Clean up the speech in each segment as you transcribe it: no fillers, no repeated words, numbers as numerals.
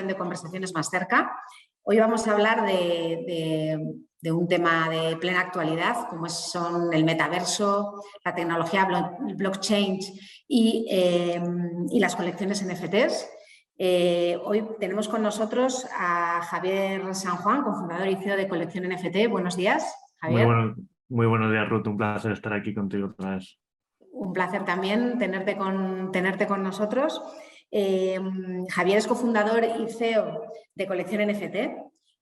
sesión de Conversaciones Más Cerca. Hoy vamos a hablar de un tema de plena actualidad, como son el metaverso, la tecnología blockchain y las colecciones NFTs. Hoy tenemos con nosotros a Javier San Juan, cofundador y CEO de Colección NFT. Buenos días, Javier. Muy buenos días, Ruth. Un placer estar aquí contigo otra vez. Un placer también tenerte con nosotros. Javier es cofundador y CEO de Colección NFT.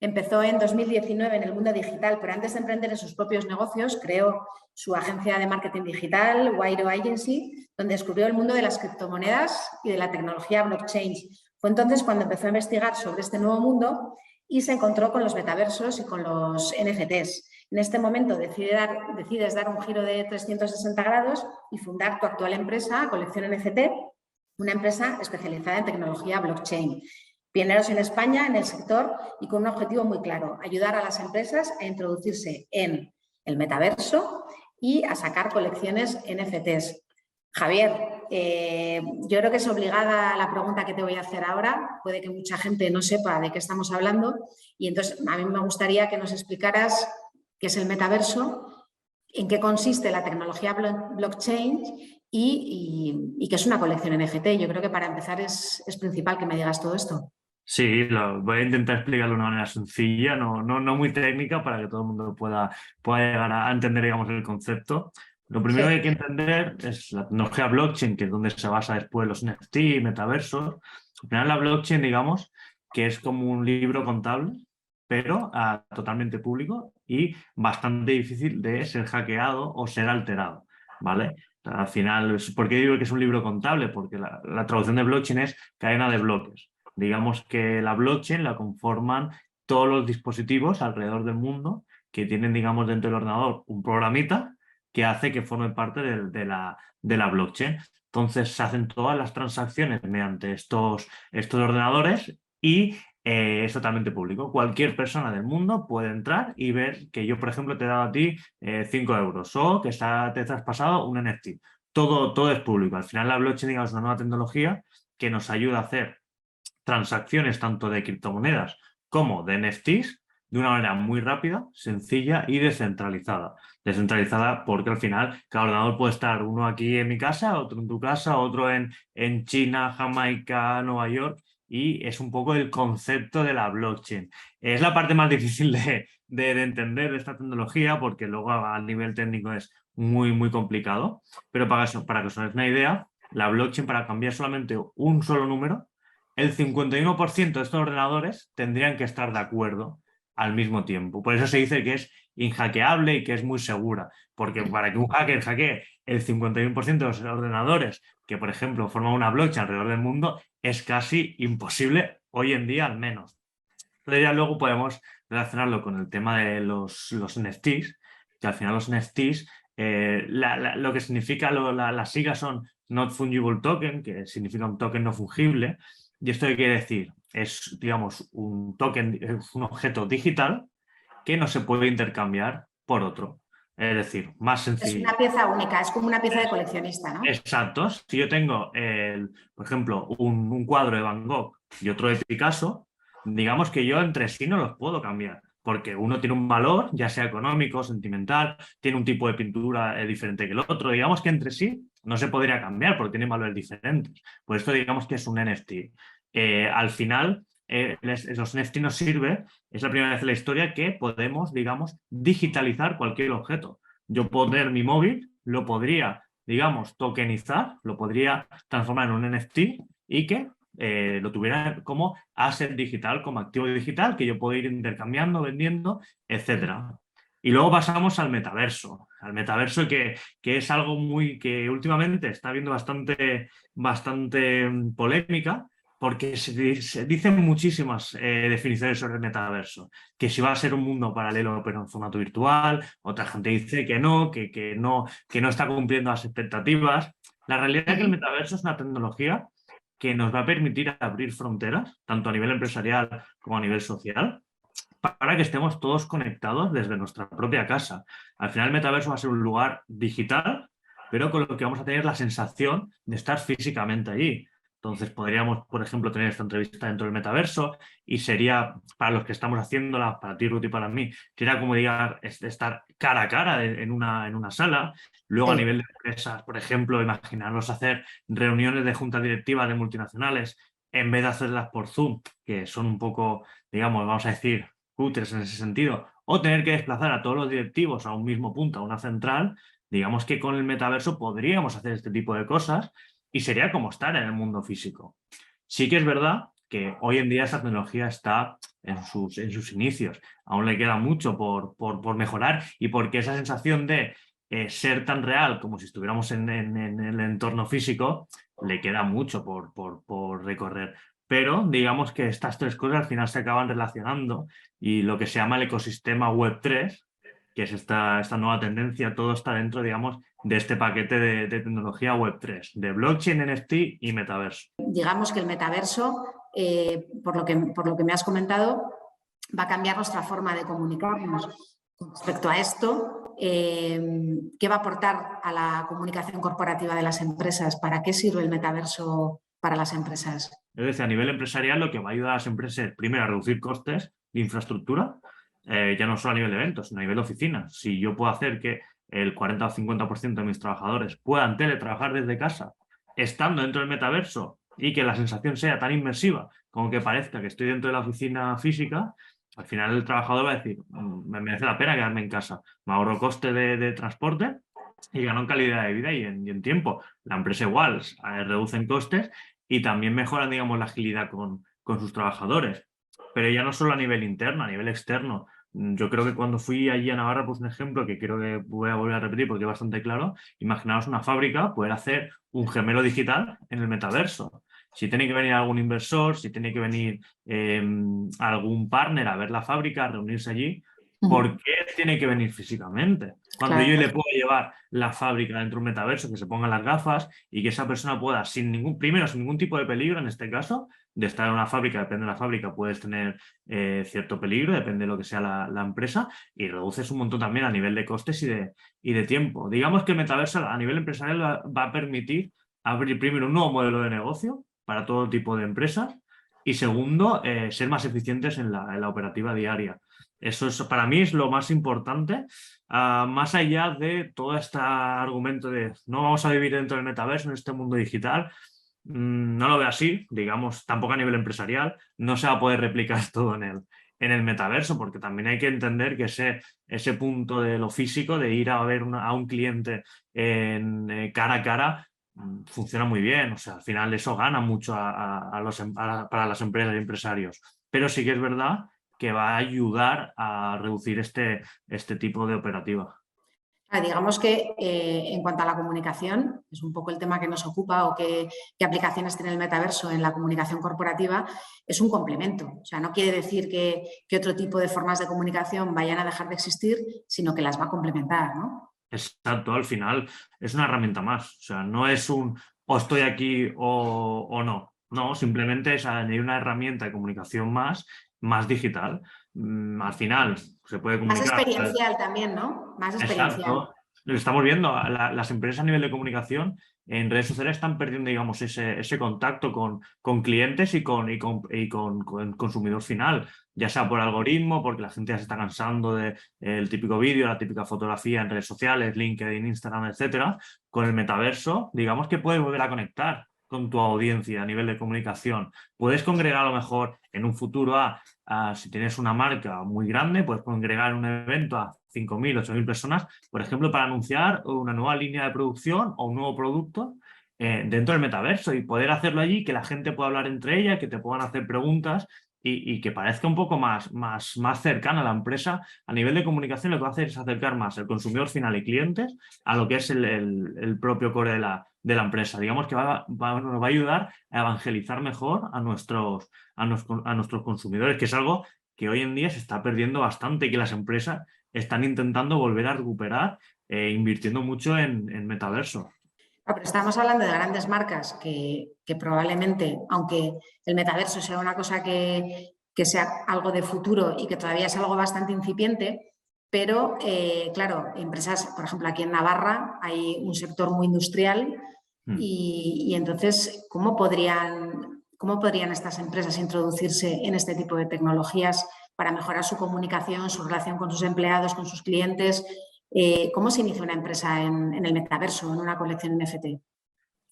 Empezó en 2019 en el mundo digital, pero antes de emprender en sus propios negocios, creó su agencia de marketing digital, Wayro Agency, donde descubrió el mundo de las criptomonedas y de la tecnología blockchain. Fue entonces cuando empezó a investigar sobre este nuevo mundo y se encontró con los metaversos y con los NFTs. En este momento decides dar un giro de 360 grados y fundar tu actual empresa, Colección NFT, una empresa especializada en tecnología blockchain. Pioneros en España en el sector y con un objetivo muy claro: ayudar a las empresas a introducirse en el metaverso y a sacar colecciones NFTs. Javier, yo creo que es obligada la pregunta que te voy a hacer ahora. Puede que mucha gente no sepa de qué estamos hablando y entonces a mí me gustaría que nos explicaras qué es el metaverso, en qué consiste la tecnología blockchain y qué es una colección NFT. Yo creo que para empezar es principal que me digas todo esto. Sí, voy a intentar explicarlo de una manera sencilla, no muy técnica, para que todo el mundo pueda llegar a entender, digamos, el concepto. Lo primero que hay que entender es la tecnología blockchain, que es donde se basa después los NFT, metaversos. Al final la blockchain, digamos, que es como un libro contable, pero totalmente público y bastante difícil de ser hackeado o ser alterado, ¿vale? Al final, ¿por qué digo que es un libro contable? Porque la traducción de blockchain es cadena de bloques. Digamos que la blockchain la conforman todos los dispositivos alrededor del mundo que tienen, digamos, dentro del ordenador un programita que hace que forme parte de la blockchain. Entonces se hacen todas las transacciones mediante estos ordenadores y es totalmente público. Cualquier persona del mundo puede entrar y ver que yo, por ejemplo, te he dado a ti 5 euros o que te he traspasado un NFT. Todo es público. Al final la blockchain, digamos, es una nueva tecnología que nos ayuda a hacer transacciones tanto de criptomonedas como de NFTs de una manera muy rápida, sencilla y descentralizada. Descentralizada porque al final cada ordenador puede estar uno aquí en mi casa, otro en tu casa, otro en China, Jamaica, Nueva York, y es un poco el concepto de la blockchain. Es la parte más difícil de entender de esta tecnología porque luego a nivel técnico es muy complicado, pero para que os hagáis una idea, la blockchain, para cambiar solamente un solo número, el 51% de estos ordenadores tendrían que estar de acuerdo al mismo tiempo. Por eso se dice que es inhackeable y que es muy segura, porque para que un hacker hackee el 51% de los ordenadores que, por ejemplo, forman una blockchain alrededor del mundo, es casi imposible hoy en día, al menos. Entonces ya luego podemos relacionarlo con el tema de los NFTs, que al final los NFTs, lo que significa las siglas son Not Fungible Token, que significa un token no fungible. ¿Y esto qué quiere decir? Es, digamos, un token, es un objeto digital que no se puede intercambiar por otro. Es decir, más sencillo. Es una pieza única, es como una pieza de coleccionista, ¿no? Exacto. Si yo tengo, por ejemplo, un cuadro de Van Gogh y otro de Picasso, digamos que yo entre sí no los puedo cambiar, porque uno tiene un valor, ya sea económico, sentimental, tiene un tipo de pintura diferente que el otro. Digamos que entre sí no se podría cambiar porque tienen valores diferentes. Por esto digamos que es un NFT. Al final, los NFT nos sirve, es la primera vez en la historia que podemos, digamos, digitalizar cualquier objeto. Yo puedo tener mi móvil, lo podría, digamos, tokenizar, lo podría transformar en un NFT y que lo tuviera como asset digital, como activo digital, que yo puedo ir intercambiando, vendiendo, etcétera. Y luego pasamos al metaverso que es algo que últimamente está habiendo bastante polémica, porque se dicen muchísimas definiciones sobre el metaverso, que si va a ser un mundo paralelo pero en formato virtual, otra gente dice que no está cumpliendo las expectativas. La realidad es que el metaverso es una tecnología que nos va a permitir abrir fronteras, tanto a nivel empresarial como a nivel social, para que estemos todos conectados desde nuestra propia casa. Al final el metaverso va a ser un lugar digital, pero con lo que vamos a tener la sensación de estar físicamente allí. Entonces podríamos, por ejemplo, tener esta entrevista dentro del metaverso y sería, para los que estamos haciéndola, para ti, Ruth, y para mí, sería como diga, estar cara a cara en una sala. Luego, a Sí. nivel de empresas, por ejemplo, imaginarnos hacer reuniones de juntas directivas de multinacionales en vez de hacerlas por Zoom, que son un poco, digamos, vamos a decir, cutres en ese sentido, o tener que desplazar a todos los directivos a un mismo punto, a una central. Digamos que con el metaverso podríamos hacer este tipo de cosas y sería como estar en el mundo físico. Sí que es verdad que hoy en día esta tecnología está en sus inicios. Aún le queda mucho por mejorar y porque esa sensación de ser tan real como si estuviéramos en el entorno físico, le queda mucho por recorrer. Pero digamos que estas tres cosas al final se acaban relacionando y lo que se llama el ecosistema Web3, que es esta nueva tendencia, todo está dentro, digamos, de este paquete de tecnología Web3, de blockchain, NFT y metaverso. Digamos que el metaverso, por lo que me has comentado, va a cambiar nuestra forma de comunicarnos. Con respecto a esto, ¿qué va a aportar a la comunicación corporativa de las empresas? ¿Para qué sirve el metaverso para las empresas? Es decir, a nivel empresarial lo que va a ayudar a las empresas primero a reducir costes de infraestructura, ya no solo a nivel de eventos, sino a nivel de oficinas. Si yo puedo hacer que el 40 o 50% de mis trabajadores puedan teletrabajar desde casa, estando dentro del metaverso y que la sensación sea tan inmersiva como que parezca que estoy dentro de la oficina física, al final el trabajador va a decir, me merece la pena quedarme en casa, me ahorro coste de transporte y gano en calidad de vida y en tiempo. La empresa igual reducen costes y también mejoran, digamos, la agilidad con sus trabajadores. Pero ya no solo a nivel interno, a nivel externo. Yo creo que cuando fui allí a Navarra, pues un ejemplo que creo que voy a volver a repetir porque es bastante claro, imaginaos una fábrica, poder hacer un gemelo digital en el metaverso. Si tiene que venir algún inversor, si tiene que venir algún partner a ver la fábrica, a reunirse allí, ¿por qué tiene que venir físicamente? Cuando yo Claro. le puedo llevar la fábrica dentro de un metaverso, que se pongan las gafas y que esa persona pueda, sin ningún tipo de peligro, en este caso, de estar en una fábrica, depende de la fábrica, puedes tener cierto peligro, depende de lo que sea la empresa, y reduces un montón también a nivel de costes y de tiempo. Digamos que el metaverso a nivel empresarial va a permitir abrir primero un nuevo modelo de negocio para todo tipo de empresas y segundo, ser más eficientes en la operativa diaria. Para mí es lo más importante, más allá de todo este argumento de no vamos a vivir dentro del metaverso, en este mundo digital. No lo veo así, digamos, tampoco a nivel empresarial, no se va a poder replicar todo en el metaverso, porque también hay que entender que ese punto de lo físico, de ir a ver a un cliente cara a cara, funciona muy bien. O sea, al final eso gana mucho para las empresas y empresarios. Pero sí que es verdad que va a ayudar a reducir este tipo de operativa. Digamos que en cuanto a la comunicación, es un poco el tema que nos ocupa o qué aplicaciones tiene el metaverso en la comunicación corporativa, es un complemento. O sea, no quiere decir que otro tipo de formas de comunicación vayan a dejar de existir, sino que las va a complementar, ¿no? Exacto, al final es una herramienta más. O sea, no es o estoy aquí o no. No, simplemente es añadir una herramienta de comunicación más digital. Al final se puede Más comunicar. experiencial también, ¿no? Más experiencial. Exacto. Lo estamos viendo. Las empresas a nivel de comunicación en redes sociales están perdiendo, digamos, ese contacto con clientes y con consumidor final, ya sea por algoritmo, porque la gente ya se está cansando del típico vídeo, la típica fotografía en redes sociales, LinkedIn, Instagram, etcétera. Con el metaverso, digamos que puedes volver a conectar con tu audiencia a nivel de comunicación. Puedes congregar a lo mejor en un futuro si tienes una marca muy grande, puedes congregar un evento a 5.000, 8.000 personas, por ejemplo, para anunciar una nueva línea de producción o un nuevo producto dentro del metaverso y poder hacerlo allí, que la gente pueda hablar entre ella, que te puedan hacer preguntas y que parezca un poco más cercana a la empresa. A nivel de comunicación lo que va a hacer es acercar más el consumidor final y clientes a lo que es el propio core de la empresa. Digamos que nos va a ayudar a evangelizar mejor a nuestros consumidores, que es algo que hoy en día se está perdiendo bastante y que las empresas están intentando volver a recuperar invirtiendo mucho en metaverso. Pero estamos hablando de grandes marcas que probablemente, aunque el metaverso sea una cosa que sea algo de futuro y que todavía es algo bastante incipiente, pero claro, empresas, por ejemplo, aquí en Navarra hay un sector muy industrial Y entonces, ¿cómo podrían estas empresas introducirse en este tipo de tecnologías para mejorar su comunicación, su relación con sus empleados, con sus clientes? ¿Cómo se inicia una empresa en el metaverso, en una colección NFT?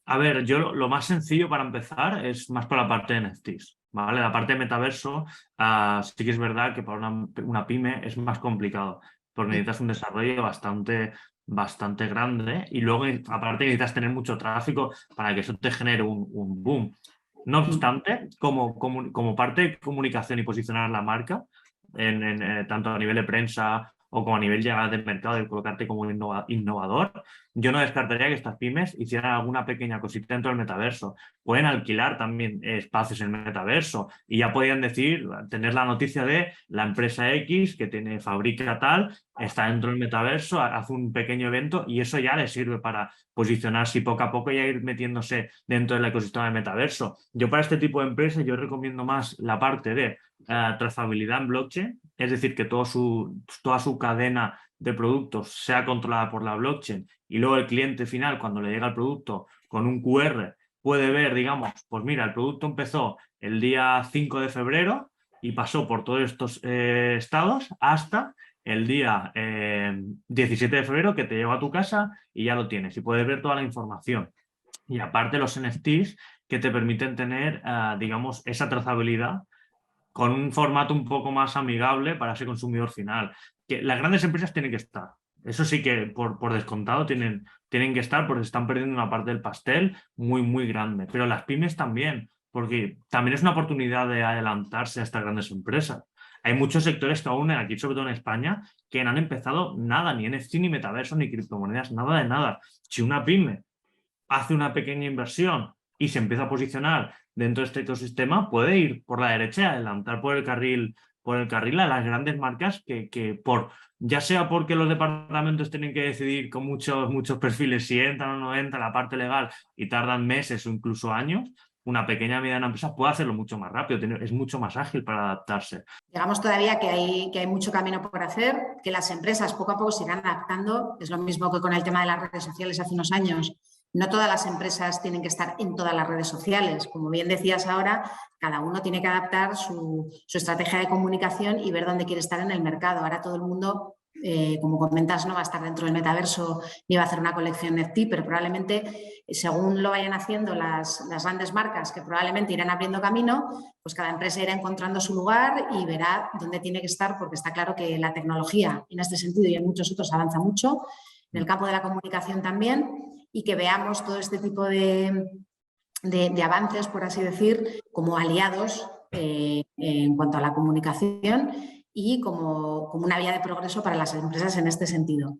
A ver, yo lo más sencillo para empezar es más por la parte de NFTs, ¿vale? La parte de metaverso, sí que es verdad que para una pyme es más complicado, porque necesitas un desarrollo bastante grande y luego, aparte, necesitas tener mucho tráfico para que eso te genere un boom. No obstante, como parte de comunicación y posicionar la marca, tanto a nivel de prensa o como a nivel ya de mercado, de colocarte como innovador, yo no descartaría que estas pymes hicieran alguna pequeña cosita dentro del metaverso. Pueden alquilar también espacios en el metaverso y ya podrían decir, tener la noticia de la empresa X que fabrica tal, está dentro del metaverso, hace un pequeño evento y eso ya les sirve para posicionarse y poco a poco ya ir metiéndose dentro del ecosistema del metaverso. Yo para este tipo de empresas yo recomiendo más la parte de trazabilidad en blockchain, es decir, que toda su cadena de productos sea controlada por la blockchain y luego el cliente final, cuando le llega el producto con un QR, puede ver, digamos, pues mira, el producto empezó el día 5 de febrero y pasó por todos estos estados hasta el día 17 de febrero que te llegó a tu casa y ya lo tienes y puedes ver toda la información. Y aparte los NFTs que te permiten tener, digamos, esa trazabilidad con un formato un poco más amigable para ese consumidor final. Que las grandes empresas tienen que estar. Eso sí que por descontado tienen que estar porque están perdiendo una parte del pastel muy grande. Pero las pymes también, porque también es una oportunidad de adelantarse a estas grandes empresas. Hay muchos sectores que aún aquí, sobre todo en España, que no han empezado nada, ni NFT, ni metaverso, ni criptomonedas, nada de nada. Si una pyme hace una pequeña inversión y se empieza a posicionar dentro de este ecosistema, puede ir por la derecha y adelantar por el carril a las grandes marcas ya sea porque los departamentos tienen que decidir con muchos perfiles si entran o no entran la parte legal y tardan meses o incluso años, una pequeña mediana empresa puede hacerlo mucho más rápido, es mucho más ágil para adaptarse. Digamos todavía que hay mucho camino por hacer, que las empresas poco a poco se irán adaptando. Es lo mismo que con el tema de las redes sociales hace unos años. No todas las empresas tienen que estar en todas las redes sociales. Como bien decías ahora, cada uno tiene que adaptar su estrategia de comunicación y ver dónde quiere estar en el mercado. Ahora todo el mundo, como comentas, no va a estar dentro del metaverso ni va a hacer una colección NFT, pero probablemente, según lo vayan haciendo las grandes marcas, que probablemente irán abriendo camino, pues cada empresa irá encontrando su lugar y verá dónde tiene que estar, porque está claro que la tecnología en este sentido y en muchos otros avanza mucho, en el campo de la comunicación también, y que veamos todo este tipo de avances, por así decir, como aliados en cuanto a la comunicación y como una vía de progreso para las empresas en este sentido.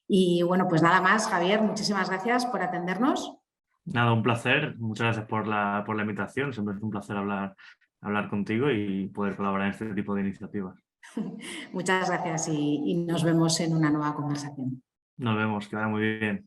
Y bueno, pues nada más, Javier, muchísimas gracias por atendernos. Nada, un placer. Muchas gracias por la invitación. Siempre es un placer hablar contigo y poder colaborar en este tipo de iniciativas. Muchas gracias y nos vemos en una nueva conversación. Nos vemos, que vaya muy bien.